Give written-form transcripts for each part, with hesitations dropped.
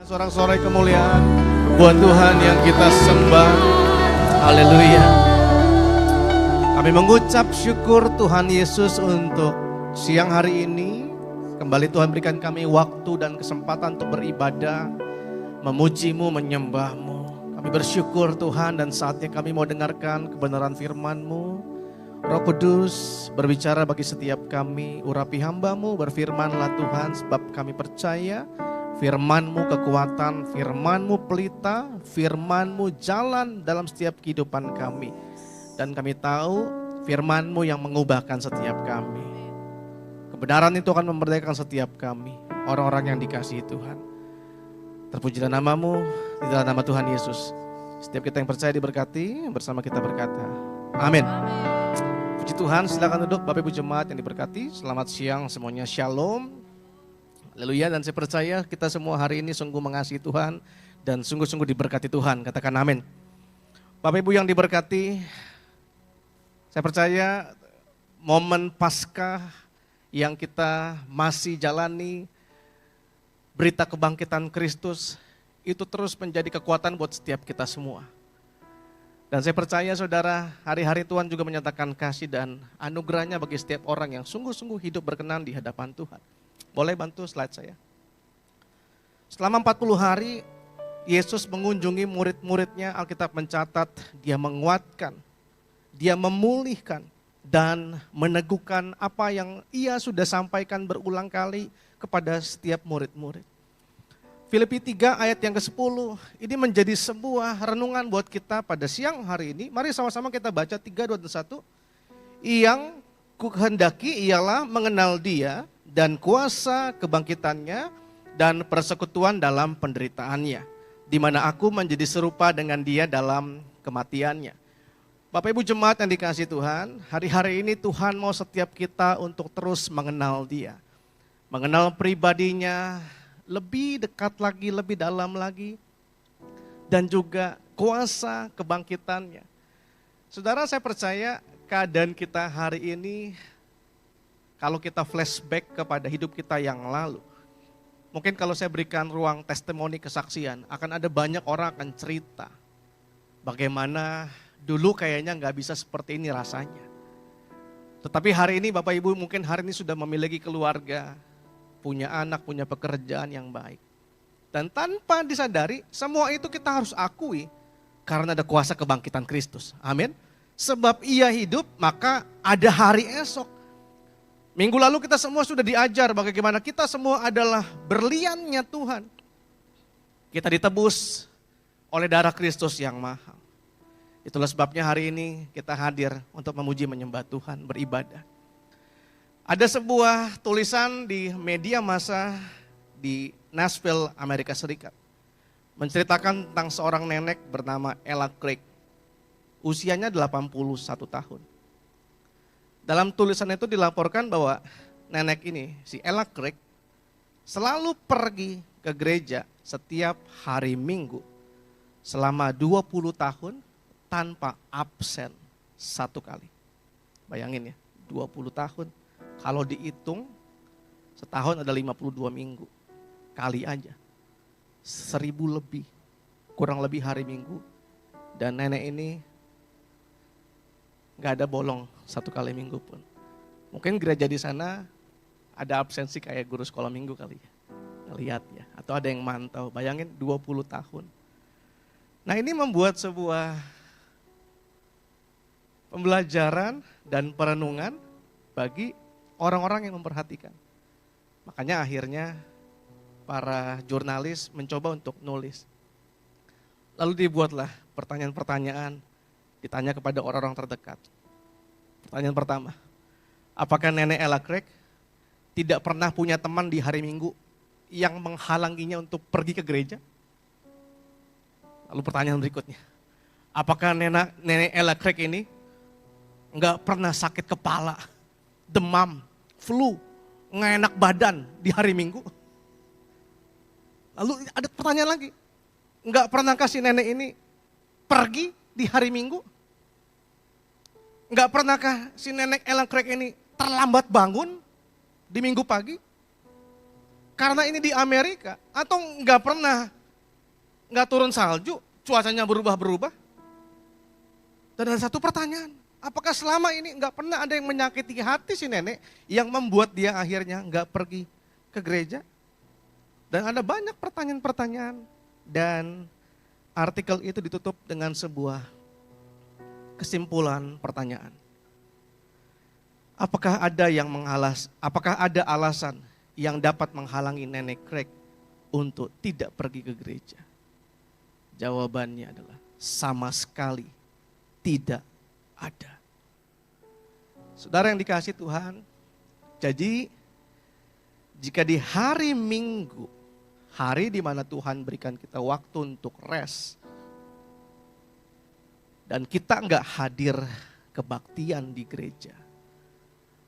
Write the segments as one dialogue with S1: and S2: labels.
S1: Sorak-sorai kemuliaan buat Tuhan yang kita sembah. Haleluya. Kami mengucap syukur Tuhan Yesus untuk siang hari ini. Kembali Tuhan berikan kami waktu dan kesempatan untuk beribadah, memuji-Mu, menyembah-Mu. Kami bersyukur Tuhan, dan saatnya kami mau dengarkan kebenaran firman-Mu. Roh Kudus berbicara bagi setiap kami, urapi hamba-Mu, berfirmanlah Tuhan, sebab kami percaya firman-Mu kekuatan, firman-Mu pelita, firman-Mu jalan dalam setiap kehidupan kami. Dan kami tahu firman-Mu yang mengubahkan setiap kami. Kebenaran itu akan memerdekakan setiap kami, orang-orang yang dikasihi Tuhan. Terpujilah nama-Mu, di dalam nama Tuhan Yesus. Setiap kita yang percaya diberkati, bersama kita berkata, amin. Puji Tuhan, silakan duduk Bapak Ibu Jemaat yang diberkati. Selamat siang semuanya, shalom. Haleluya, dan saya percaya kita semua hari ini sungguh mengasihi Tuhan dan sungguh-sungguh diberkati Tuhan. Katakan amin. Bapak Ibu yang diberkati, saya percaya momen Paskah yang kita masih jalani, berita kebangkitan Kristus, itu terus menjadi kekuatan buat setiap kita semua. Dan saya percaya saudara, hari-hari Tuhan juga menyatakan kasih dan anugerahnya bagi setiap orang yang sungguh-sungguh hidup berkenan di hadapan Tuhan. Boleh bantu slide saya? Selama 40 hari, Yesus mengunjungi murid-muridnya. Alkitab mencatat, dia menguatkan, dia memulihkan, dan meneguhkan apa yang ia sudah sampaikan berulang kali kepada setiap murid-murid. Filipi 3 ayat yang ke-10, ini menjadi sebuah renungan buat kita pada siang hari ini. Mari sama-sama kita baca 3, 2, 1. Yang kuhendaki ialah mengenal dia, dan kuasa kebangkitannya dan persekutuan dalam penderitaannya, di mana aku menjadi serupa dengan dia dalam kematiannya. Bapak Ibu Jemaat yang dikasihi Tuhan, hari-hari ini Tuhan mau setiap kita untuk terus mengenal dia. Mengenal pribadinya lebih dekat lagi, lebih dalam lagi, dan juga kuasa kebangkitannya. Saudara, saya percaya keadaan kita hari ini, kalau kita flashback kepada hidup kita yang lalu, mungkin kalau saya berikan ruang testimoni kesaksian, akan ada banyak orang akan cerita bagaimana dulu kayaknya nggak bisa seperti ini rasanya. Tetapi hari ini Bapak Ibu mungkin hari ini sudah memiliki keluarga, punya anak, punya pekerjaan yang baik. Dan tanpa disadari, semua itu kita harus akui karena ada kuasa kebangkitan Kristus. Amin. Sebab ia hidup, maka ada hari esok. Minggu lalu kita semua sudah diajar bagaimana kita semua adalah berliannya Tuhan. Kita ditebus oleh darah Kristus yang mahal. Itulah sebabnya hari ini kita hadir untuk memuji menyembah Tuhan, beribadah. Ada sebuah tulisan di media massa di Nashville, Amerika Serikat. Menceritakan tentang seorang nenek bernama Ella Craig. Usianya 81 tahun. Dalam tulisan itu dilaporkan bahwa nenek ini, si Ella Craig, selalu pergi ke gereja setiap hari Minggu selama 20 tahun tanpa absen satu kali. Bayangin ya, 20 tahun. Kalau dihitung, setahun ada 52 minggu. Kali aja, 1000 lebih, kurang lebih hari Minggu. Dan nenek ini gak ada bolong satu kali minggu pun. Mungkin gereja di sana ada absensi kayak guru sekolah minggu kali ya. Lihat ya, atau ada yang mantau. Bayangin 20 tahun. Nah, ini membuat sebuah pembelajaran dan perenungan bagi orang-orang yang memperhatikan. Makanya akhirnya para jurnalis mencoba untuk nulis. Lalu dibuatlah pertanyaan-pertanyaan, ditanya kepada orang-orang terdekat. Pertanyaan pertama, apakah nenek Ella Craig tidak pernah punya teman di hari Minggu yang menghalanginya untuk pergi ke gereja? Lalu pertanyaan berikutnya, apakah nenek Ella Craig ini nggak pernah sakit kepala, demam, flu, nggak enak badan di hari Minggu? Lalu ada pertanyaan lagi, nggak pernah kasih nenek ini pergi di hari Minggu? Nggak pernahkah si nenek Ella Craig ini terlambat bangun di Minggu pagi? Karena ini di Amerika. Atau nggak pernah nggak turun salju, cuacanya berubah-berubah. Dan ada satu pertanyaan, apakah selama ini nggak pernah ada yang menyakiti hati si nenek yang membuat dia akhirnya nggak pergi ke gereja? Dan ada banyak pertanyaan-pertanyaan dan artikel itu ditutup dengan sebuah kesimpulan pertanyaan. Apakah ada alasan yang dapat menghalangi nenek Craig untuk tidak pergi ke gereja? Jawabannya adalah sama sekali tidak ada. Saudara yang dikasihi Tuhan, jadi jika di hari Minggu, hari di mana Tuhan berikan kita waktu untuk rest, dan kita enggak hadir kebaktian di gereja,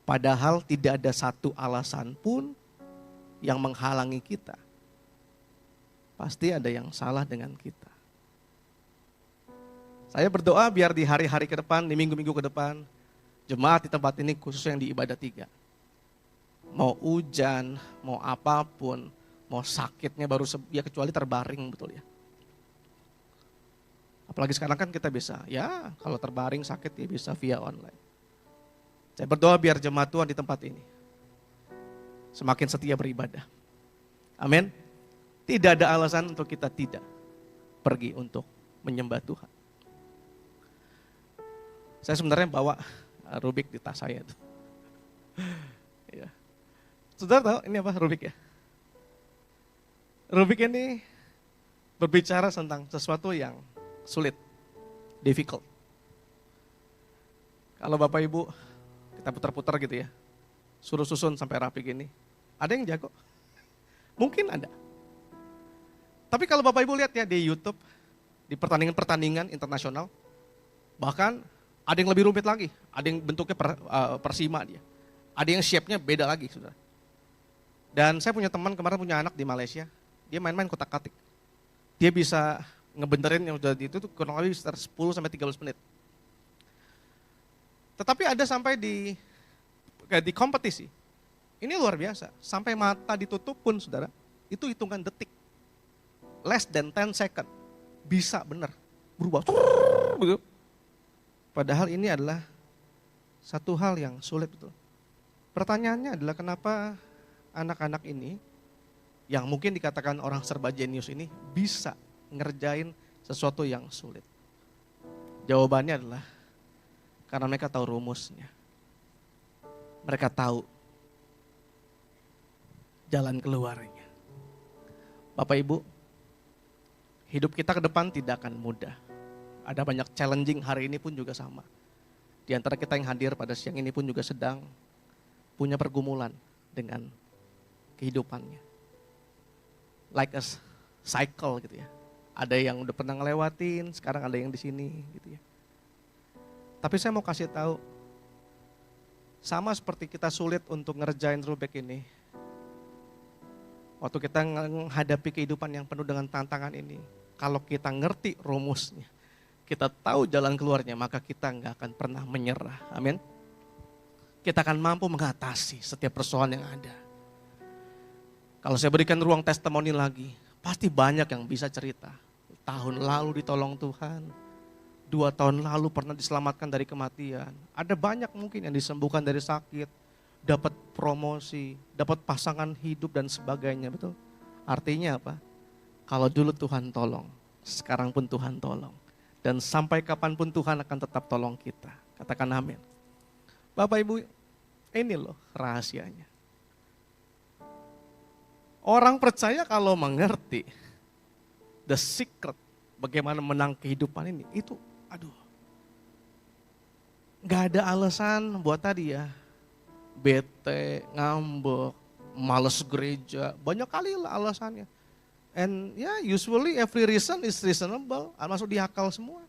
S1: padahal tidak ada satu alasan pun yang menghalangi kita, pasti ada yang salah dengan kita. Saya berdoa biar di hari-hari ke depan, di minggu-minggu ke depan, jemaat di tempat ini khusus yang di ibadah 3. Mau hujan, mau apapun, mau sakitnya baru ya kecuali terbaring, betul ya. Apalagi sekarang kan kita bisa, ya kalau terbaring sakit ya bisa via online. Saya berdoa biar jemaat Tuhan di tempat ini semakin setia beribadah. Amin. Tidak ada alasan untuk kita tidak pergi untuk menyembah Tuhan. Saya sebenarnya bawa Rubik di tas saya tuh. Ya. Saudara tahu ini apa Rubik ya? Rubik ini berbicara tentang sesuatu yang sulit, difficult. Kalau Bapak Ibu kita putar-putar gitu ya, suruh susun sampai rapi gini, ada yang jago? Mungkin ada. Tapi kalau Bapak Ibu lihat ya di YouTube, di pertandingan-pertandingan internasional, bahkan ada yang lebih rumit lagi, ada yang bentuknya persima dia. Ada yang shape-nya beda lagi, saudara. Dan saya punya teman kemarin punya anak di Malaysia, dia main-main kotak-katik. Dia bisa ngebenerin yang udah itu tuh kurang lebih sekitar 10 sampai 13 menit. Tetapi ada sampai di kompetisi. Ini luar biasa, sampai mata ditutup pun saudara, itu hitungan detik. Less than 10 second. Bisa benar, berubah. Begitu. Padahal ini adalah satu hal yang sulit betul. Pertanyaannya adalah kenapa anak-anak ini yang mungkin dikatakan orang serba jenius ini bisa ngerjain sesuatu yang sulit. Jawabannya adalah karena mereka tahu rumusnya. Mereka tahu jalan keluarnya. Bapak Ibu, hidup kita ke depan tidak akan mudah. Ada banyak challenging, hari ini pun juga sama. Di antara kita yang hadir pada siang ini pun juga sedang punya pergumulan dengan kehidupannya. Like a cycle gitu ya. Ada yang udah pernah ngelewatin, sekarang ada yang di sini gitu ya. Tapi saya mau kasih tahu, sama seperti kita sulit untuk ngerjain Rubik ini. Waktu kita menghadapi kehidupan yang penuh dengan tantangan ini, kalau kita ngerti rumusnya, kita tahu jalan keluarnya, maka kita nggak akan pernah menyerah. Amin. Kita akan mampu mengatasi setiap persoalan yang ada. Kalau saya berikan ruang testimoni lagi, pasti banyak yang bisa cerita. Tahun lalu ditolong Tuhan, 2 tahun lalu pernah diselamatkan dari kematian. Ada banyak mungkin yang disembuhkan dari sakit, dapat promosi, dapat pasangan hidup dan sebagainya, betul? Artinya apa? Kalau dulu Tuhan tolong, sekarang pun Tuhan tolong. Dan sampai kapanpun Tuhan akan tetap tolong kita. Katakan amin. Bapak Ibu, ini loh rahasianya. Orang percaya kalau mengerti the secret bagaimana menang kehidupan ini, itu gak ada alasan buat tadi ya. Bete, ngambek, males gereja, banyak kali lah alasannya. And ya usually every reason is reasonable, masuk di akal semua.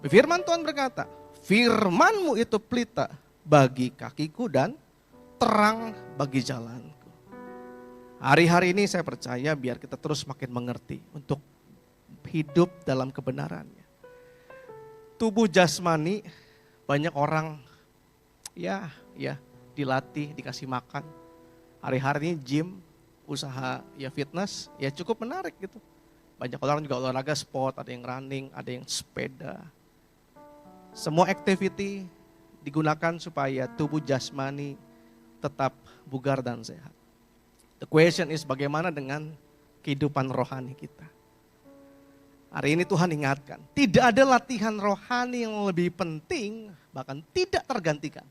S1: Firman Tuhan berkata, firman-Mu itu pelita bagi kakiku dan terang bagi jalanku. Hari-hari ini saya percaya biar kita terus makin mengerti untuk hidup dalam kebenarannya. Tubuh jasmani banyak orang ya dilatih, dikasih makan. Hari-hari ini gym, usaha ya fitness, ya cukup menarik gitu. Banyak orang juga olahraga sport, ada yang running, ada yang sepeda. Semua activity digunakan supaya tubuh jasmani tetap bugar dan sehat. The question is bagaimana dengan kehidupan rohani kita. Hari ini Tuhan ingatkan, tidak ada latihan rohani yang lebih penting, bahkan tidak tergantikan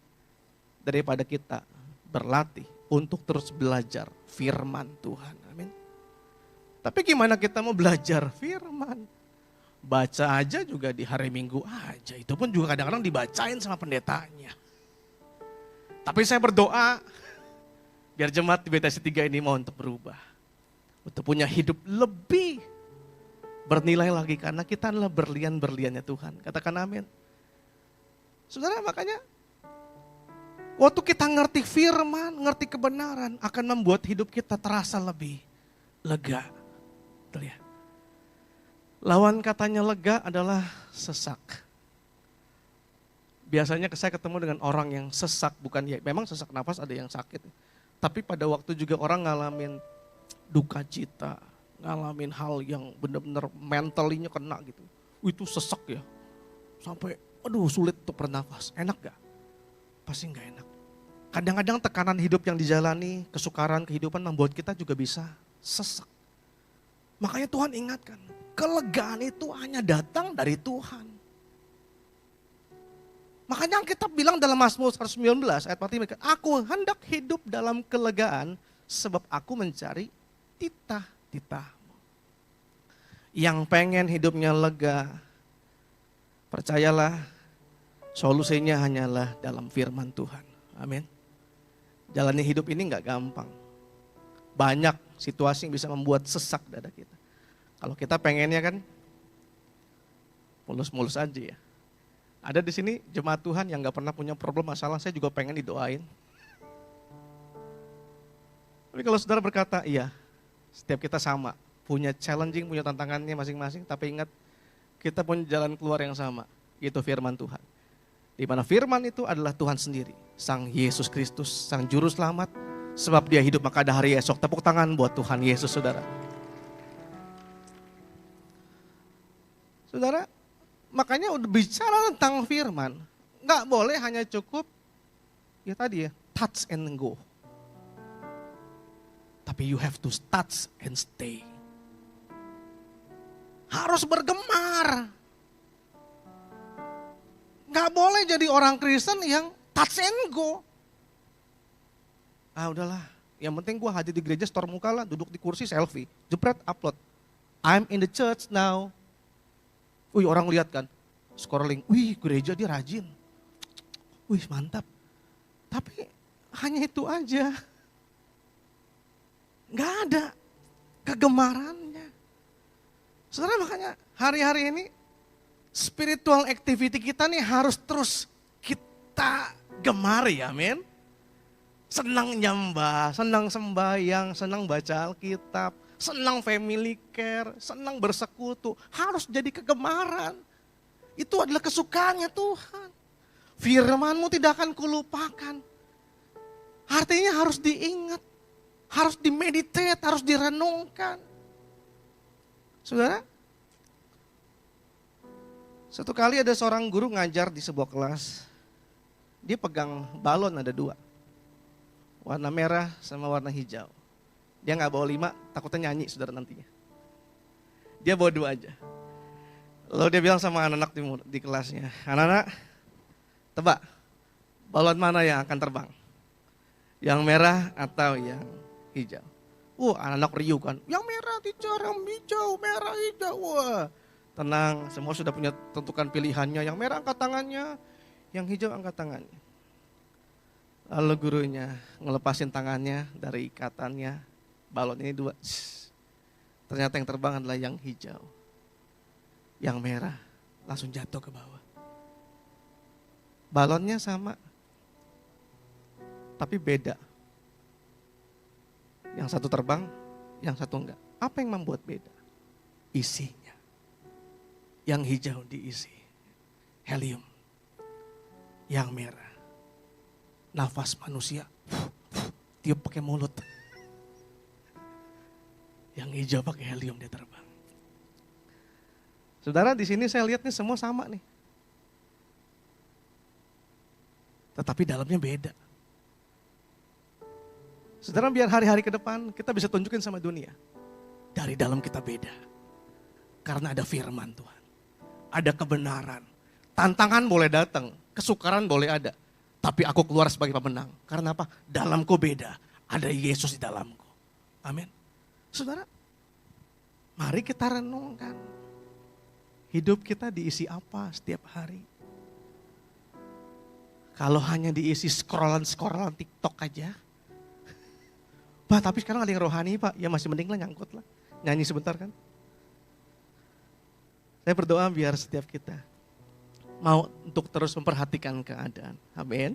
S1: daripada kita berlatih untuk terus belajar firman Tuhan. Amin. Tapi gimana kita mau belajar firman? Baca aja juga di hari Minggu aja, itu pun juga kadang-kadang dibacain sama pendetanya. Tapi saya berdoa, biar jemaat di BTS 3 ini mau untuk berubah. Untuk punya hidup lebih bernilai lagi karena kita adalah berlian-berliannya Tuhan. Katakan amin. Saudara, makanya waktu kita ngerti firman, ngerti kebenaran akan membuat hidup kita terasa lebih lega. Betul ya? Lawan katanya lega adalah sesak. Biasanya saya ketemu dengan orang yang sesak, bukan ya memang sesak nafas, ada yang sakit. Tapi pada waktu juga orang ngalamin duka cita, ngalamin hal yang benar-benar mentalinya kena gitu. Itu sesak ya, sampai sulit untuk bernafas. Enak gak? Pasti gak enak. Kadang-kadang tekanan hidup yang dijalani, kesukaran kehidupan membuat kita juga bisa sesak. Makanya Tuhan ingatkan, kelegaan itu hanya datang dari Tuhan. Makanya kita bilang dalam Mazmur 119 ayat 4, aku hendak hidup dalam kelegaan sebab aku mencari titah-titahmu. Yang pengen hidupnya lega, percayalah solusinya hanyalah dalam firman Tuhan. Amin. Jalani hidup ini gak gampang. Banyak situasi yang bisa membuat sesak dada kita. Kalau kita pengennya kan mulus-mulus aja ya. Ada di sini jemaat Tuhan yang gak pernah punya problem masalah, saya juga pengen didoain. Tapi kalau saudara berkata, iya, setiap kita sama, punya challenging, punya tantangannya masing-masing, tapi ingat kita punya jalan keluar yang sama, yaitu firman Tuhan. Di mana firman itu adalah Tuhan sendiri, Sang Yesus Kristus, Sang Juru Selamat, sebab Dia hidup maka ada hari esok. Tepuk tangan buat Tuhan Yesus, saudara. Saudara, makanya udah bicara tentang firman, nggak boleh hanya cukup, ya tadi ya, touch and go. Tapi you have to touch and stay. Harus bergemar. Gak boleh jadi orang Kristen yang touch and go. Udahlah, yang penting gue hadir di gereja, store muka lah, duduk di kursi, selfie, jepret, upload. I'm in the church now. Wih, orang lihat kan, scrolling, wih gereja dia rajin. Wih mantap. Tapi hanya itu aja. Gak ada kegemarannya. Saudara, makanya hari-hari ini spiritual activity kita nih harus terus kita gemari, amin. Senang nyembah, senang sembahyang, senang baca Alkitab, senang family care, senang bersekutu. Harus jadi kegemaran. Itu adalah kesukaannya Tuhan. Firman-Mu tidak akan kulupakan. Artinya harus diingat. Harus dimeditate, harus direnungkan. Saudara, satu kali ada seorang guru ngajar di sebuah kelas. Dia pegang balon ada 2. Warna merah sama warna hijau. Dia gak bawa 5, takutnya nyanyi saudara nantinya. Dia bawa 2 aja. Lalu dia bilang sama anak-anak di kelasnya, anak-anak, tebak, balon mana yang akan terbang? Yang merah atau yang hijau? Anak-anak riuh kan, yang merah dikejar, yang hijau, merah hijau. Wah, tenang, semua sudah punya tentukan pilihannya. Yang merah angkat tangannya, yang hijau angkat tangannya. Lalu gurunya ngelepasin tangannya dari ikatannya, balon ini 2. Ternyata yang terbang adalah yang hijau. Yang merah langsung jatuh ke bawah. Balonnya sama, tapi beda. Yang satu terbang, yang satu enggak. Apa yang membuat beda? Isinya. Yang hijau diisi helium. Yang merah, nafas manusia. Tiup pakai mulut. Yang hijau pakai helium dia terbang. Saudara, di sini saya lihat nih semua sama nih. Tetapi dalamnya beda. Saudara, biar hari-hari ke depan kita bisa tunjukin sama dunia. Dari dalam kita beda. Karena ada firman Tuhan. Ada kebenaran. Tantangan boleh datang, kesukaran boleh ada. Tapi aku keluar sebagai pemenang. Karena apa? Dalamku beda. Ada Yesus di dalamku. Amin. Saudara, mari kita renungkan. Hidup kita diisi apa setiap hari? Kalau hanya diisi scrollan TikTok aja. Pak, tapi sekarang ada yang rohani Pak. Ya masih mending lah nyangkut lah. Nyanyi sebentar kan. Saya berdoa biar setiap kita mau untuk terus memperhatikan keadaan. Amin.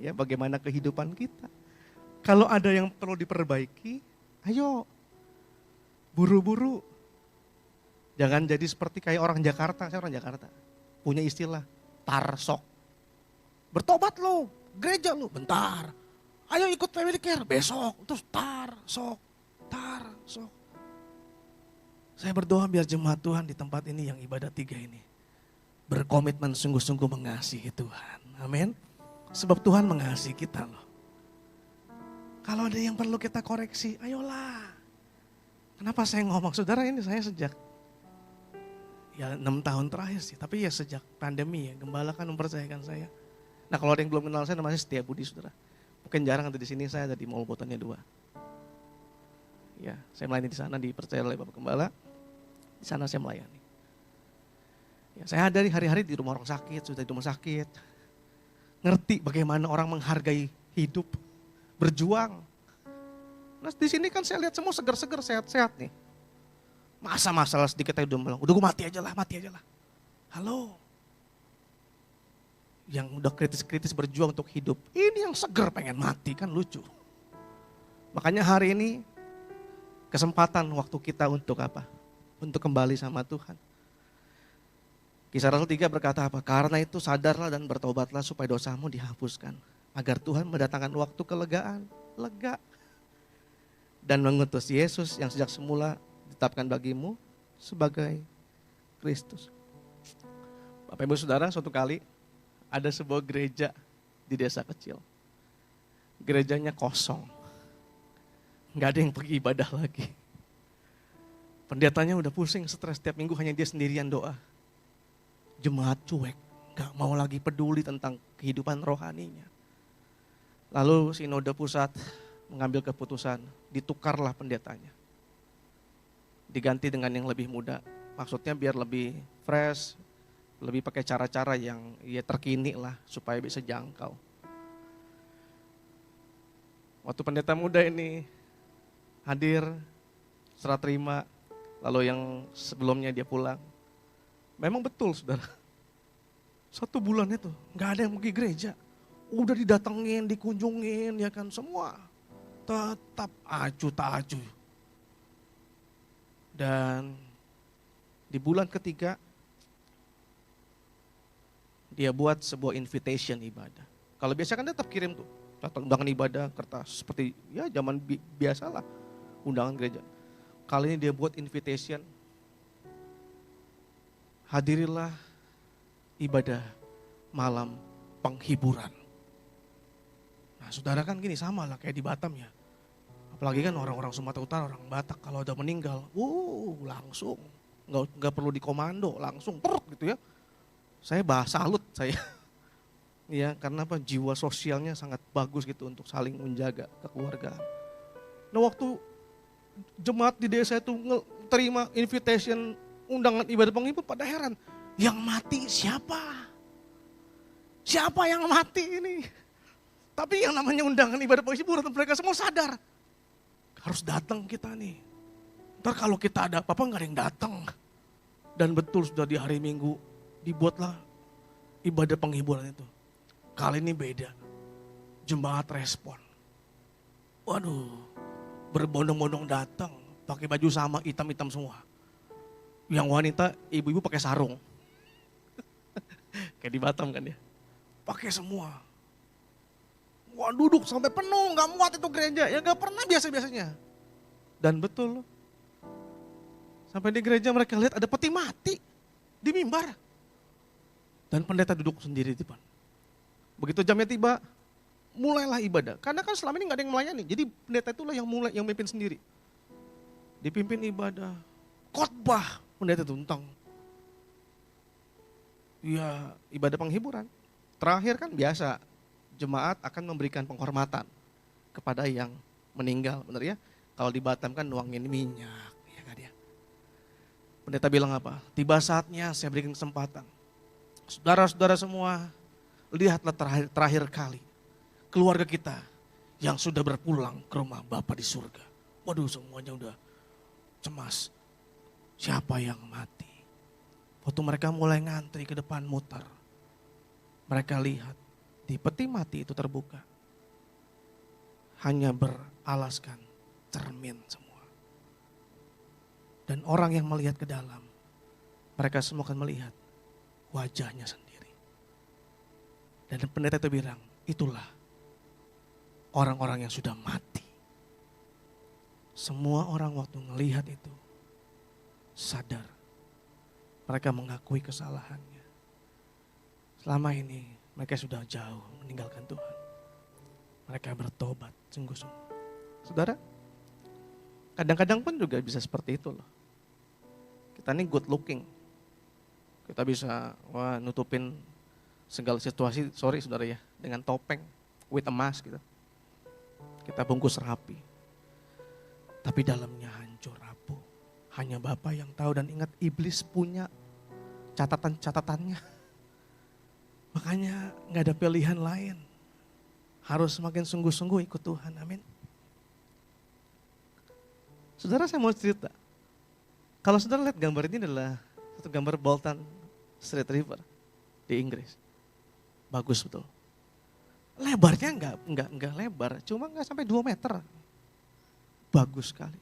S1: Ya, bagaimana kehidupan kita. Kalau ada yang perlu diperbaiki, ayo buru-buru. Jangan jadi seperti kayak orang Jakarta. Saya orang Jakarta. Punya istilah tarsok. Bertobat lo, gereja lo, bentar. Ayo ikut family care, besok. Terus tarsok. Saya berdoa biar jemaat Tuhan di tempat ini yang ibadah 3 ini berkomitmen sungguh-sungguh mengasihi Tuhan. Amin. Sebab Tuhan mengasihi kita loh. Kalau ada yang perlu kita koreksi, ayolah. Kenapa saya ngomong? Saudara, ini saya sejak 6 tahun terakhir sih. Tapi ya sejak pandemi ya, Gembala kan mempercayakan saya. Nah, kalau ada yang belum kenal saya, namanya Setia Budi, saudara. Mungkin jarang ada di sini, saya ada di Mall Botannya 2. Ya, saya melayani di sana, dipercaya oleh Bapak Gembala. Di sana saya melayani. Ya, saya ada hari-hari di rumah orang sakit, sudah di rumah sakit. Ngerti bagaimana orang menghargai hidup, berjuang. Nah, di sini kan saya lihat semua segar-segar, sehat-sehat nih. Masa masalah sedikit aja udah gue mati aja lah. Halo. Yang udah kritis-kritis berjuang untuk hidup. Ini yang segar pengen mati, kan lucu. Makanya hari ini kesempatan waktu kita untuk apa? Untuk kembali sama Tuhan. Kisah Rasul 3 berkata apa? Karena itu sadarlah dan bertobatlah supaya dosamu dihapuskan. Agar Tuhan mendatangkan waktu kelegaan, lega. Dan mengutus Yesus yang sejak semula ditetapkan bagimu sebagai Kristus. Bapak Ibu Saudara, suatu kali ada sebuah gereja di desa kecil. Gerejanya kosong. Gak ada yang pergi ibadah lagi. Pendetanya udah pusing, stres, setiap minggu hanya dia sendirian doa. Jemaat cuek, gak mau lagi peduli tentang kehidupan rohaninya. Lalu sinode pusat mengambil keputusan, ditukarlah pendetanya. Diganti dengan yang lebih muda, maksudnya biar lebih fresh, lebih pakai cara-cara yang ya terkini lah supaya bisa jangkau. Waktu pendeta muda ini hadir, serah terima, lalu yang sebelumnya dia pulang. Memang betul saudara, 1 bulan itu gak ada yang pergi gereja. Udah didatengin, dikunjungin ya kan semua. Tetap acuh tak acuh. Dan di bulan ketiga dia buat sebuah invitation ibadah. Kalau biasa kan dia tetap kirim tuh undangan ibadah kertas seperti ya zaman biasalah undangan gereja. Kali ini dia buat invitation. Hadirilah ibadah malam penghiburan. Nah, saudara kan gini sama lah kayak di Batam ya. Apalagi kan orang-orang Sumatera Utara, orang Batak kalau udah meninggal, langsung nggak perlu dikomando, langsung perut gitu ya. Saya salut saya. Ya, karena apa? Jiwa sosialnya sangat bagus gitu untuk saling menjaga kekeluargaan. Nah, waktu jemaat di desa itu terima invitation undangan ibadah penghibur pada heran. Yang mati siapa? Siapa yang mati ini? Tapi yang namanya undangan ibadah penghibur mereka semua sadar. Harus datang kita nih. Ntar kalau kita ada apa-apa gak ada yang datang. Dan betul sudah di hari Minggu dibuatlah ibadah penghiburan itu. Kali ini beda. Jemaat respon. Waduh, berbondong-bondong datang. Pakai baju sama, hitam-hitam semua. Yang wanita, ibu-ibu pakai sarung. Kayak di Batam kan ya. Pakai semua. Wah, duduk sampai penuh, gak muat itu gereja. Ya gak pernah biasa-biasanya. Dan betul, Sampai di gereja mereka lihat ada peti mati di mimbar. Dan pendeta duduk sendiri di depan. Begitu jamnya tiba, mulailah ibadah. Karena kan selama ini gak ada yang melayani. Jadi pendeta itulah yang mulai, yang memimpin sendiri. Dipimpin ibadah. Khotbah pendeta itu tentang ya ibadah penghiburan. Terakhir kan biasa jemaat akan memberikan penghormatan kepada yang meninggal, benar ya? Kalau di Batam kan nuangin minyak, ya kan ya. Pendeta bilang apa? Tiba saatnya saya berikan kesempatan. Saudara-saudara semua, lihatlah terakhir kali keluarga kita yang sudah berpulang ke rumah Bapa di surga. Waduh, semuanya udah cemas. Siapa yang mati? Waktu mereka mulai ngantri ke depan muter, mereka lihat di peti mati itu terbuka. Hanya beralaskan cermin semua. Dan orang yang melihat ke dalam, mereka semua akan melihat wajahnya sendiri. Dan pendeta itu bilang, itulah orang-orang yang sudah mati. Semua orang waktu melihat itu sadar. Mereka mengakui kesalahannya. Selama ini mereka sudah jauh meninggalkan Tuhan. Mereka bertobat sungguh-sungguh. Saudara, kadang-kadang pun juga bisa seperti itu loh. Kita ini good looking. Kita bisa nutupin segala situasi, sorry saudara ya, dengan topeng, with a mask gitu. Kita bungkus rapi. Tapi dalamnya hancur rapuh. Hanya Bapa yang tahu dan ingat iblis punya catatan-catatannya. Makanya gak ada pilihan lain. Harus semakin sungguh-sungguh ikut Tuhan, amin. Saudara saya mau cerita. Kalau saudara lihat gambar ini adalah satu gambar Bolton Street River di Inggris. Bagus betul. Lebarnya enggak lebar, cuma enggak sampai 2 meter. Bagus sekali.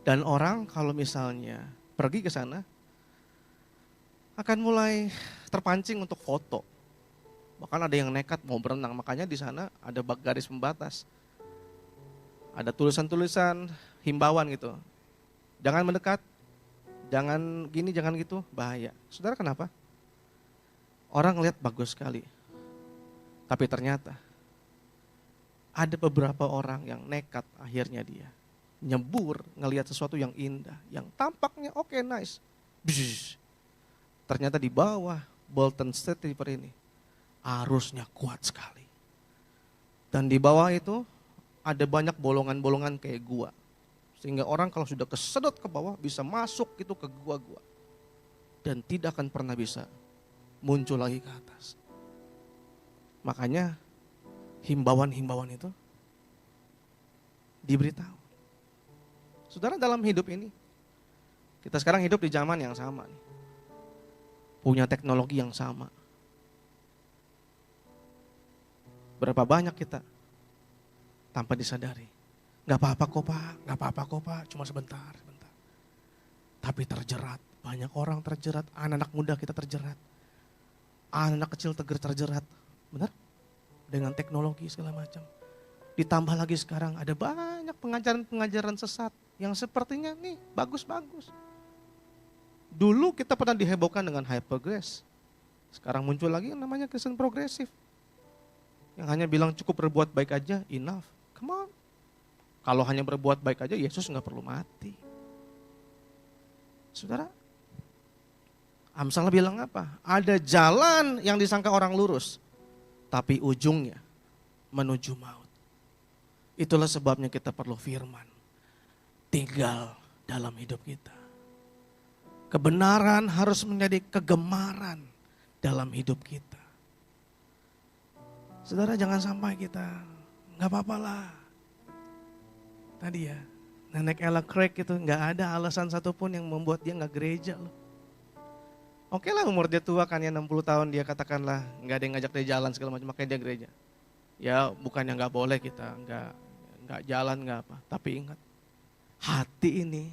S1: Dan orang kalau misalnya pergi ke sana akan mulai terpancing untuk foto. Bahkan ada yang nekat mau berenang, makanya di sana ada garis pembatas. Ada tulisan-tulisan himbauan gitu. Jangan mendekat, jangan gini, jangan gitu, bahaya. Saudara kenapa? Orang ngeliat bagus sekali. Tapi ternyata ada beberapa orang yang nekat akhirnya dia nyebur ngelihat sesuatu yang indah, yang tampaknya oke, nice. Bzzz. Ternyata di bawah Bolton Street River ini arusnya kuat sekali. Dan di bawah itu ada banyak bolongan-bolongan kayak gua. Sehingga orang kalau sudah kesedot ke bawah bisa masuk gitu ke gua-gua. Dan tidak akan pernah bisa muncul lagi ke atas. Makanya himbauan-himbauan itu diberitahu. Saudara, dalam hidup ini, kita sekarang hidup di zaman yang sama nih. Punya teknologi yang sama. Berapa banyak kita tanpa disadari. Gak apa-apa kok Pak, gak apa-apa kok Pak, cuma sebentar. Tapi terjerat, banyak orang terjerat, anak-anak muda kita terjerat. Anak kecil terjerat, benar? Dengan teknologi segala macam. Ditambah lagi sekarang ada banyak pengajaran-pengajaran sesat yang sepertinya nih bagus-bagus. Dulu kita pernah dihebohkan dengan hyper grace. Sekarang muncul lagi yang namanya Kristen progresif. Yang hanya bilang cukup berbuat baik aja, enough. Come on. Kalau hanya berbuat baik aja, Yesus gak perlu mati. Saudara, Amsal bilang apa? Ada jalan yang disangka orang lurus, tapi ujungnya menuju maut. Itulah sebabnya kita perlu firman. Tinggal dalam hidup kita. Kebenaran harus menjadi kegemaran dalam hidup kita. Saudara, jangan sampai kita, gak apa-apa lah. Tadi ya, Nenek Ella Craig itu gak ada alasan satupun yang membuat dia gak gereja loh. Oke lah, umur dia tua kan ya, 60 tahun dia katakanlah gak ada yang ngajak dia jalan segala macam, makanya dia gereja. Ya bukannya gak boleh kita, gak jalan gak apa. Tapi ingat, hati ini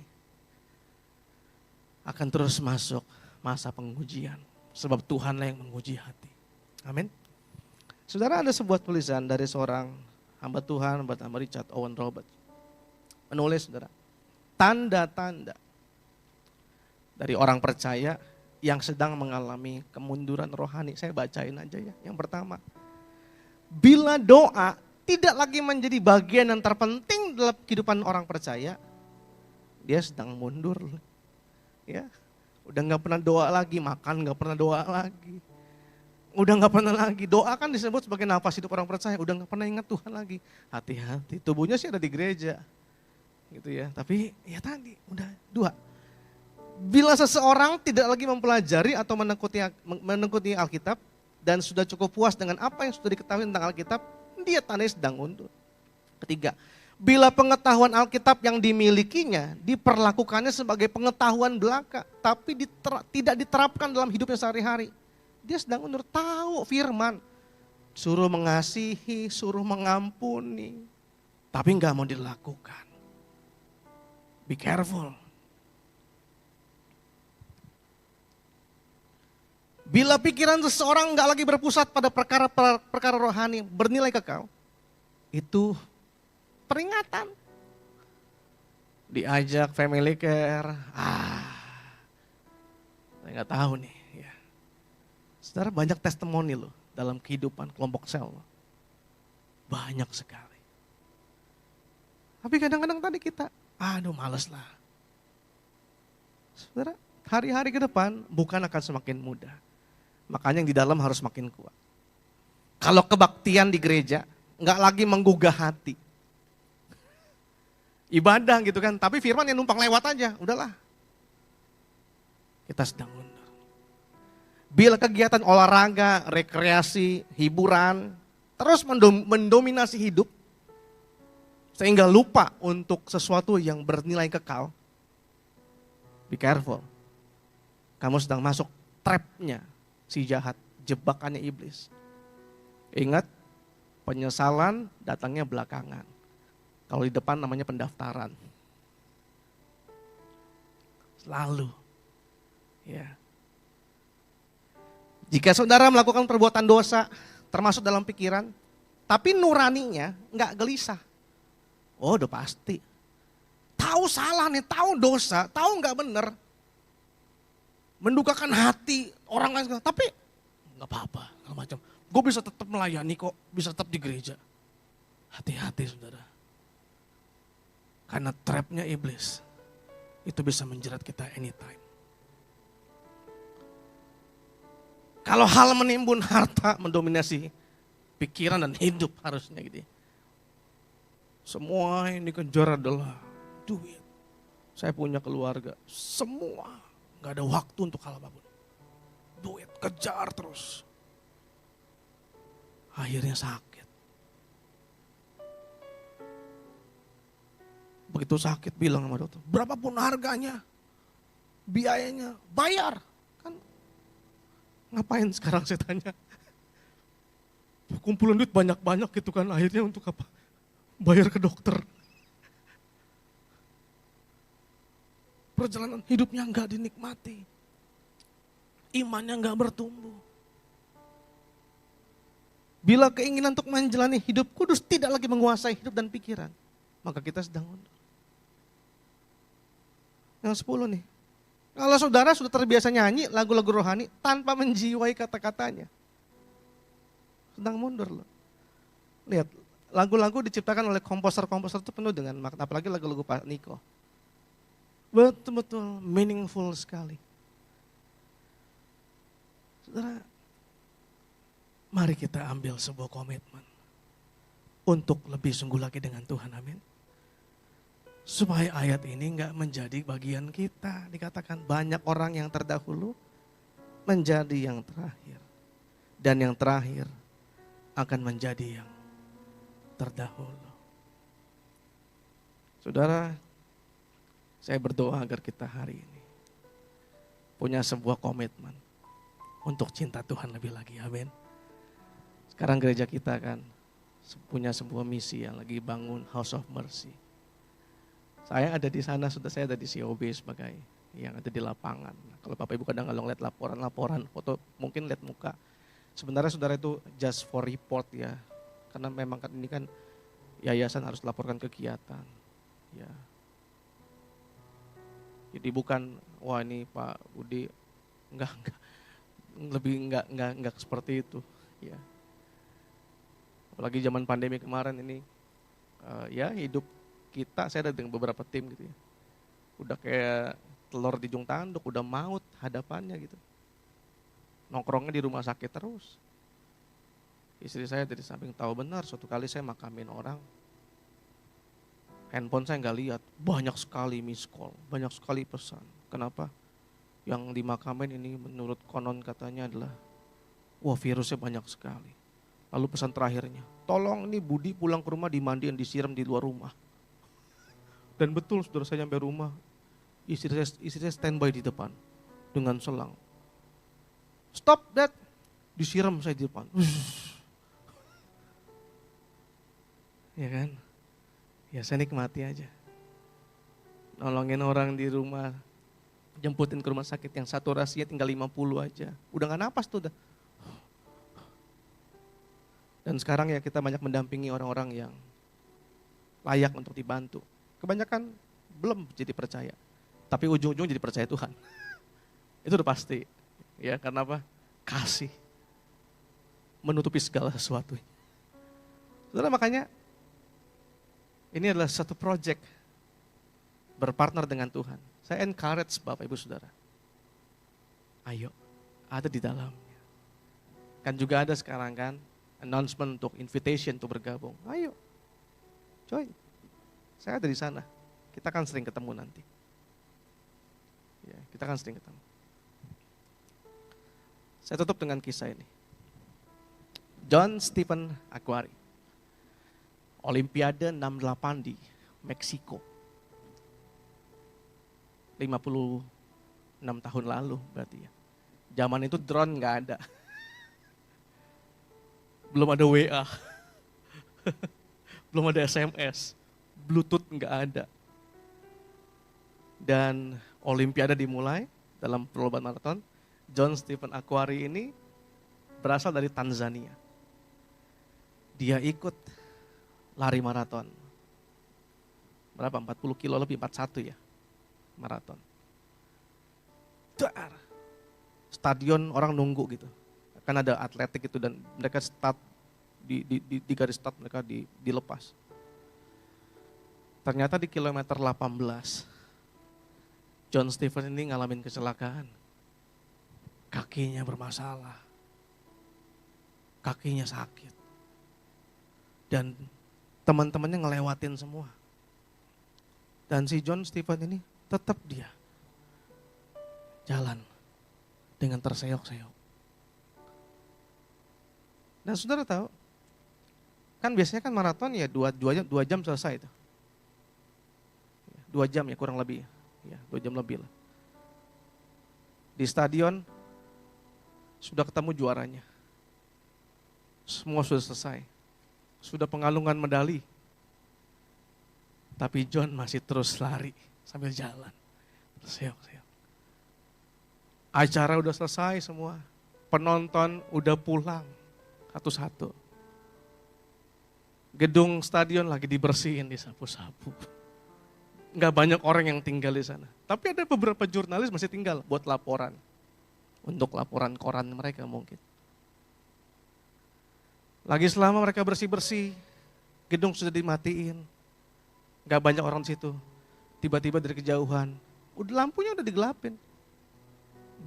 S1: akan terus masuk masa pengujian. Sebab Tuhanlah yang menguji hati. Amin. Saudara, ada sebuah tulisan dari seorang hamba Tuhan bernama Richard Owen Roberts. Menulis, saudara, tanda-tanda dari orang percaya yang sedang mengalami kemunduran rohani. Saya bacain aja ya. Yang pertama, bila doa tidak lagi menjadi bagian yang terpenting dalam kehidupan orang percaya, dia sedang mundur. Ya, udah nggak pernah doa lagi, makan nggak pernah doa lagi. Udah nggak pernah lagi, doa kan disebut sebagai nafas hidup orang percaya, udah nggak pernah ingat Tuhan lagi. Hati-hati, tubuhnya sih ada di gereja. Gitu ya, tapi ya tadi, udah dua. Bila seseorang tidak lagi mempelajari atau menekuni Alkitab dan sudah cukup puas dengan apa yang sudah diketahui tentang Alkitab, dia tandanya sedang mundur. Ketiga, bila pengetahuan Alkitab yang dimilikinya diperlakukannya sebagai pengetahuan belaka, tapi tidak diterapkan dalam hidupnya sehari-hari, dia sedang mundur. Tahu firman, suruh mengasihi, suruh mengampuni, tapi nggak mau dilakukan. Be careful. Bila pikiran seseorang nggak lagi berpusat pada perkara rohani bernilai kekal, itu peringatan. Diajak family care, saya nggak tahu nih. Ya. Saudara, banyak testimoni loh dalam kehidupan kelompok sel. Banyak sekali. Tapi kadang-kadang tadi kita, males lah. Saudara, hari-hari ke depan bukan akan semakin mudah. Makanya yang di dalam harus makin kuat. Kalau kebaktian di gereja, nggak lagi menggugah hati. Ibadah gitu kan, tapi firman yang numpang lewat aja, udahlah. Kita sedang mundur. Bila kegiatan olahraga, rekreasi, hiburan, terus mendominasi hidup, sehingga lupa untuk sesuatu yang bernilai kekal, be careful. Kamu sedang masuk trapnya si jahat, jebakannya iblis. Ingat, penyesalan datangnya belakangan. Kalau di depan namanya pendaftaran. Selalu. Ya. Jika saudara melakukan perbuatan dosa, termasuk dalam pikiran, tapi nuraninya nggak gelisah. Oh, udah pasti. Tahu salah nih, tahu dosa, tahu nggak benar. Mendukakan hati orang lain, tapi nggak apa-apa, nggak macam. Gue bisa tetap melayani kok, bisa tetap di gereja. Hati-hati saudara. Karena trapnya iblis, itu bisa menjerat kita anytime. Kalau hal menimbun harta mendominasi pikiran dan hidup harusnya gitu. Semua yang dikejar adalah duit. Saya punya keluarga, semua. Gak ada waktu untuk hal apapun. Duit, kejar terus. Akhirnya sakit. Begitu sakit bilang sama dokter, berapapun harganya, biayanya, bayar. Kan ngapain sekarang saya tanya. Kumpulan duit banyak-banyak gitu kan, akhirnya untuk apa? Bayar ke dokter. Perjalanan hidupnya enggak dinikmati. Imannya enggak bertumbuh. Bila keinginan untuk menjalani hidup kudus tidak lagi menguasai hidup dan pikiran, maka kita sedang mundur. Yang 10 nih. Kalau saudara sudah terbiasa nyanyi lagu-lagu rohani tanpa menjiwai kata-katanya, sedang mundur loh. Lihat, lagu-lagu diciptakan oleh komposer-komposer itu penuh dengan makna, apalagi lagu-lagu Pak Niko. Betul-betul meaningful sekali. Saudara, mari kita ambil sebuah komitmen untuk lebih sungguh lagi dengan Tuhan, amin. Supaya ayat ini enggak menjadi bagian kita. Dikatakan banyak orang yang terdahulu menjadi yang terakhir. Dan yang terakhir akan menjadi yang terdahulu. Saudara, saya berdoa agar kita hari ini punya sebuah komitmen untuk cinta Tuhan lebih lagi, amin. Sekarang gereja kita kan punya sebuah misi yang lagi bangun House of Mercy. Saya ada di sana, saya ada di COB sebagai yang ada di lapangan. Nah, kalau Bapak Ibu kadang kalau lihat laporan-laporan, foto mungkin lihat muka. Sebenarnya saudara itu just for report ya, karena memang kan ini kan yayasan harus laporkan kegiatan. Ya. Jadi bukan wah ini Pak Budi enggak seperti itu. Ya. Apalagi zaman pandemi kemarin ini, ya hidup kita, saya ada dengan beberapa tim gitu ya. Udah kayak telur di jung tanduk, udah maut hadapannya gitu. Nongkrongnya di rumah sakit terus. Istri saya dari samping tahu benar, suatu kali saya makamin orang, handphone saya nggak lihat, banyak sekali miss call, banyak sekali pesan. Kenapa? Yang dimakamin ini menurut konon katanya adalah, wah virusnya banyak sekali. Lalu pesan terakhirnya, tolong ini Budi pulang ke rumah dimandiin, disiram di luar rumah. Dan betul saudara, saya nyampe rumah, istri saya standby di depan dengan selang. Stop that, disiram saya di depan. Ya kan? Ya saya nikmati aja. Nolongin orang di rumah, jemputin ke rumah sakit yang saturasinya tinggal 50 aja. Udah gak napas tuh udah. Dan sekarang ya kita banyak mendampingi orang-orang yang layak untuk dibantu. Kebanyakan belum jadi percaya, tapi ujung-ujung jadi percaya Tuhan. Itu udah pasti. Ya, karena apa? Kasih menutupi segala sesuatu. Saudara, makanya ini adalah satu project berpartner dengan Tuhan. Saya encourage Bapak Ibu Saudara. Ayo, ada di dalamnya. Kan juga ada sekarang kan announcement untuk invitation untuk bergabung. Ayo, join. Saya ada di sana. Kita akan sering ketemu nanti. Ya, kita akan sering ketemu. Saya tutup dengan kisah ini. John Stephen Akhwari. Olimpiade 68 di Meksiko. 56 tahun lalu berarti ya. Zaman itu drone nggak ada. Belum ada WA. Belum ada SMS. Bluetooth nggak ada. Dan Olimpiade dimulai dalam perlombaan maraton. John Stephen Akhwari ini berasal dari Tanzania. Dia ikut lari maraton. Berapa? 40 kilo lebih, 41 ya. Maraton. Dar. Stadion orang nunggu gitu. Kan ada atletik itu dan mereka start di garis start mereka dilepas. Ternyata di kilometer 18, John Stephen ini ngalamin kecelakaan. Kakinya bermasalah. Kakinya sakit. Dan teman-temannya ngelewatin semua. Dan si John Stephen ini tetap dia jalan dengan terseok-seok. Dan saudara tahu, kan biasanya kan maraton ya 2 jam selesai itu. 2 jam ya kurang lebih. Ya, 2 jam lebih lah. Di stadion sudah ketemu juaranya. Semua sudah selesai. Sudah pengalungan medali. Tapi John masih terus lari sambil jalan. Terseok-seok. Acara udah selesai semua. Penonton udah pulang satu-satu. Gedung stadion lagi dibersihin, disapu-sapu. Nggak banyak orang yang tinggal di sana. Tapi ada beberapa jurnalis masih tinggal buat laporan. Untuk laporan koran mereka mungkin. Lagi selama mereka bersih-bersih, gedung sudah dimatiin. Nggak banyak orang di situ. Tiba-tiba dari kejauhan, lampunya udah digelapin.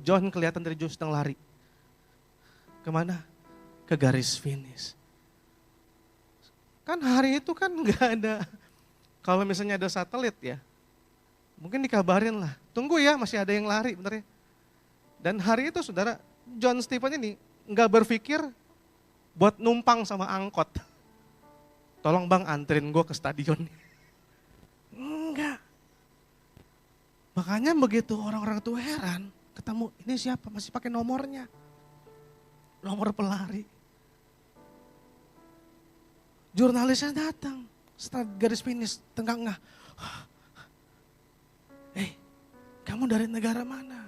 S1: John kelihatan dari jauh sedang lari. Kemana? Ke garis finish. Kan hari itu kan nggak ada. Kalau misalnya ada satelit ya, mungkin dikabarin lah. Tunggu ya, masih ada yang lari, bener ya. Dan hari itu saudara, John Stephen ini nggak berpikir buat numpang sama angkot. Tolong bang anterin gue ke stadion. Enggak. Makanya begitu orang-orang tuh heran, ketemu ini siapa, masih pakai nomornya. Nomor pelari. Jurnalisnya datang. Setelah garis finish, tengah-tengah. Kamu dari negara mana?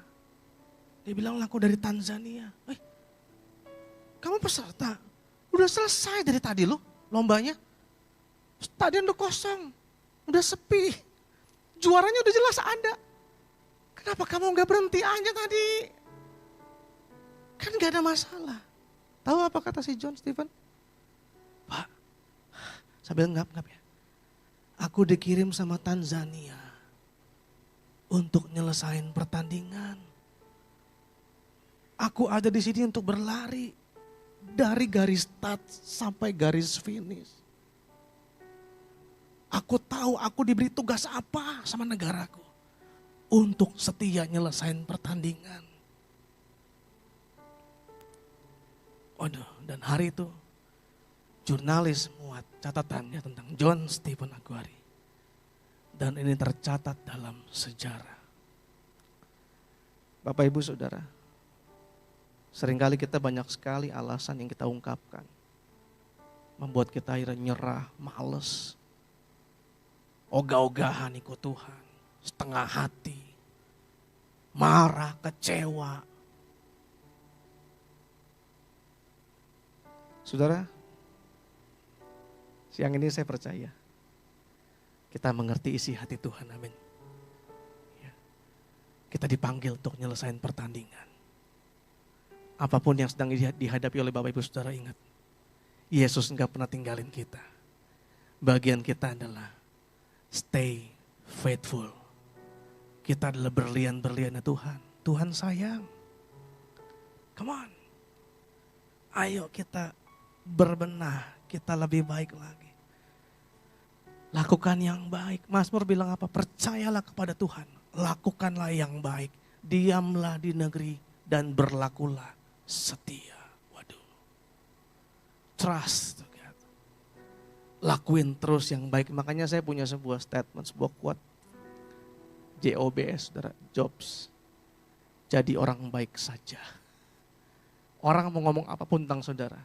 S1: Dia bilang, aku dari Tanzania. Kamu peserta? Udah selesai dari tadi loh lombanya. Stadion udah kosong, udah sepi. Juaranya udah jelas ada. Kenapa kamu gak berhenti aja tadi? Kan gak ada masalah. Tahu apa kata si John Stephen? Pak, sambil ngap-ngap ya. Aku dikirim sama Tanzania untuk nyelesain pertandingan. Aku ada di sini untuk berlari dari garis start sampai garis finish. Aku tahu aku diberi tugas apa sama negaraku untuk setia nyelesain pertandingan. Waduh, dan hari itu jurnalis muat catatannya tentang John Stephen Aguari. Dan ini tercatat dalam sejarah. Bapak Ibu Saudara, seringkali kita banyak sekali alasan yang kita ungkapkan. Membuat kita akhirnya nyerah, males. Ogah-ogahan ikut Tuhan, setengah hati, marah, kecewa. Saudara, siang ini saya percaya kita mengerti isi hati Tuhan, amin. Ya. Kita dipanggil untuk nyelesain pertandingan. Apapun yang sedang dihadapi oleh Bapak Ibu Saudara, ingat, Yesus enggak pernah tinggalin kita. Bagian kita adalah stay faithful. Kita adalah berlian-berliannya Tuhan. Tuhan sayang. Come on. Ayo kita berbenah, kita lebih baik lagi. Lakukan yang baik. Mazmur bilang apa? Percayalah kepada Tuhan. Lakukanlah yang baik. Diamlah di negeri dan berlakulah setia. Waduh. Trust. Lakuin terus yang baik. Makanya saya punya sebuah statement, sebuah quote. JOBS, saudara, Jobs. Jadi orang baik saja. Orang mau ngomong apapun tentang saudara,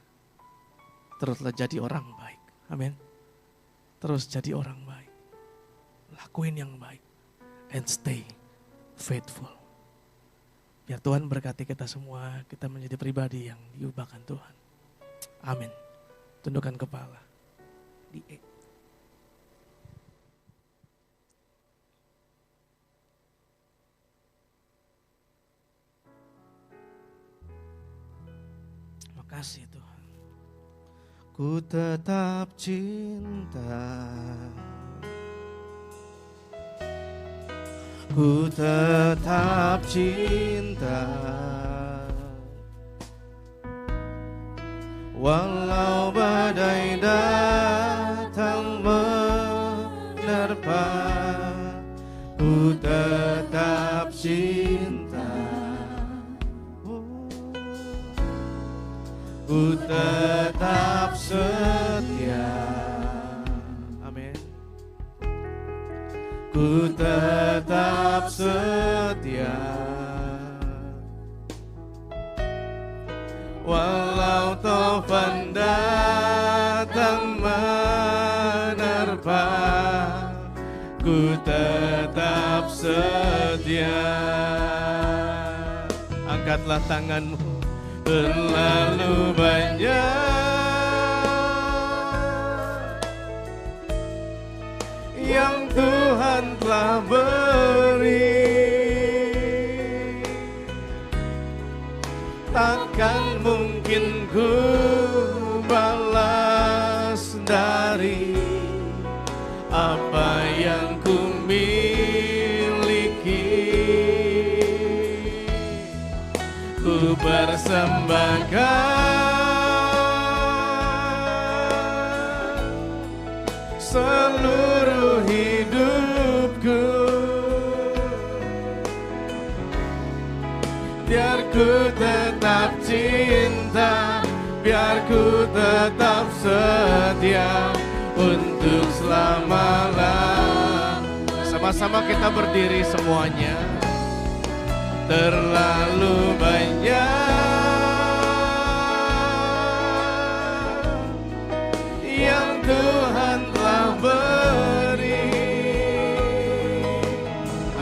S1: teruslah jadi orang baik. Amin. Terus jadi orang baik. Lakuin yang baik. And stay faithful. Biar Tuhan berkati kita semua, kita menjadi pribadi yang diubahkan Tuhan. Amin. Tundukkan kepala. Terima kasih Tuhan. Ku tetap cinta, ku tetap cinta, walau badai datang menerpa, ku tetap cinta, ku tetap setia. Amin. Ku tetap setia, walau taufan datang menerpa, ku tetap setia. Angkatlah tanganmu. Terlalu banyak yang Tuhan telah beri, takkan mungkin ku balas dari apa yang ku miliki. Ku persembahkan seluruh hidupku, biar ku tetap cinta, biar ku tetap setia untuk selama-lamanya. Sama-sama kita berdiri semuanya. Terlalu banyak yang Tuhan telah beri,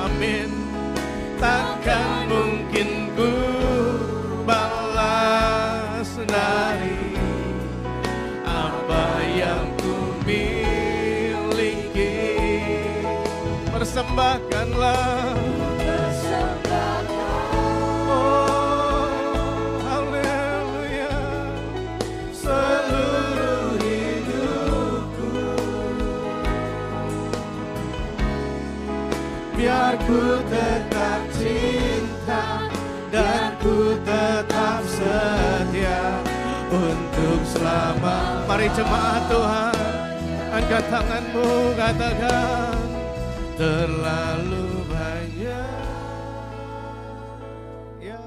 S1: amin. Takkan mungkin ku balas dari apa yang ku miliki. Persembahkanlah Mari jemaat Tuhan, angkat tanganmu, katakan terlalu banyak. Ya.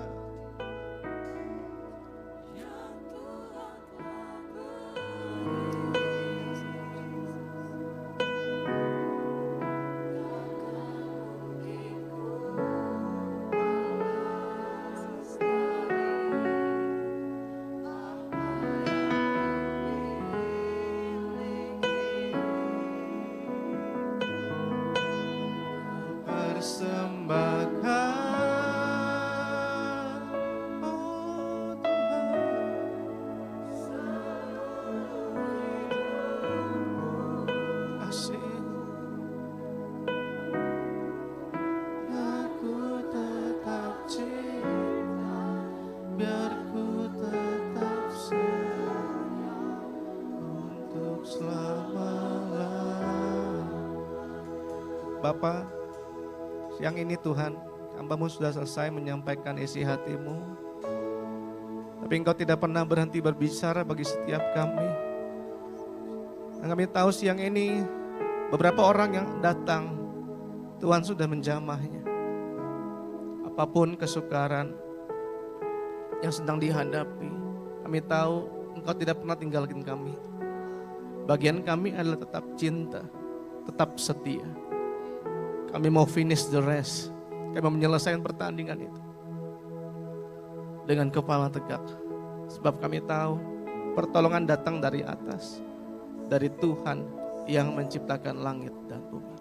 S1: Persembahkan, oh Tuhan, kasih. Aku tetap cinta, biar ku tetap sayang untuk selama-lamanya. Bapa, siang ini Tuhan, hamba-Mu sudah selesai menyampaikan isi hati-Mu. Tapi Engkau tidak pernah berhenti berbicara bagi setiap kami. Dan kami tahu siang ini beberapa orang yang datang, Tuhan sudah menjamahnya. Apapun kesukaran yang sedang dihadapi, kami tahu Engkau tidak pernah tinggalkan kami. Bagian kami adalah tetap cinta, tetap setia. Kami mau finish the race. Kami mau menyelesaikan pertandingan itu dengan kepala tegak. Sebab kami tahu pertolongan datang dari atas, dari Tuhan yang menciptakan langit dan bumi.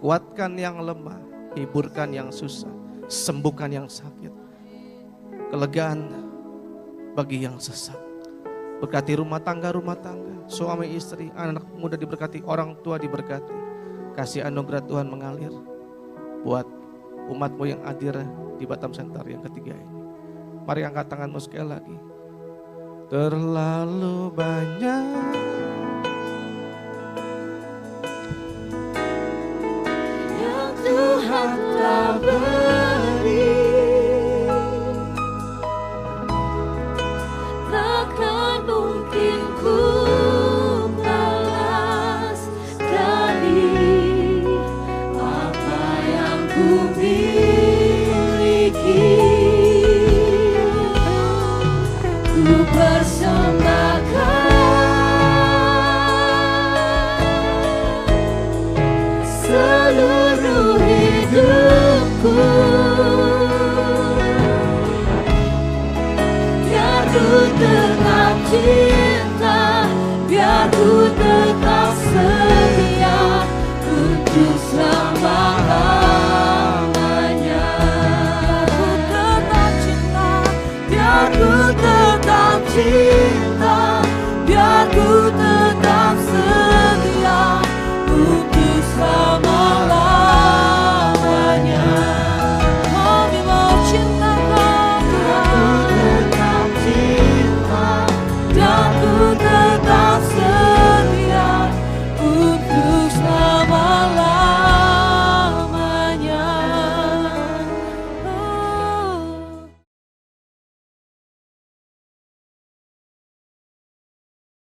S1: Kuatkan yang lemah, hiburkan yang susah, sembuhkan yang sakit, kelegaan bagi yang sesak. Berkati rumah tangga, suami istri, anak muda diberkati, orang tua diberkati. Kasih anugerah Tuhan mengalir buat umat-Mu yang hadir di Batam Center yang ketiga ini. Mari angkat tanganmu sekali lagi. Terlalu banyak
S2: yang Tuhan telah beri, takkan mungkin ku balas dari apa yang ku miliki. Ku persembahkan seluruh hidupku, biar ku tetap cinta, biar ku tetap setia untuk selama-lamanya. Ku tetap cinta, biar ku tetap cinta.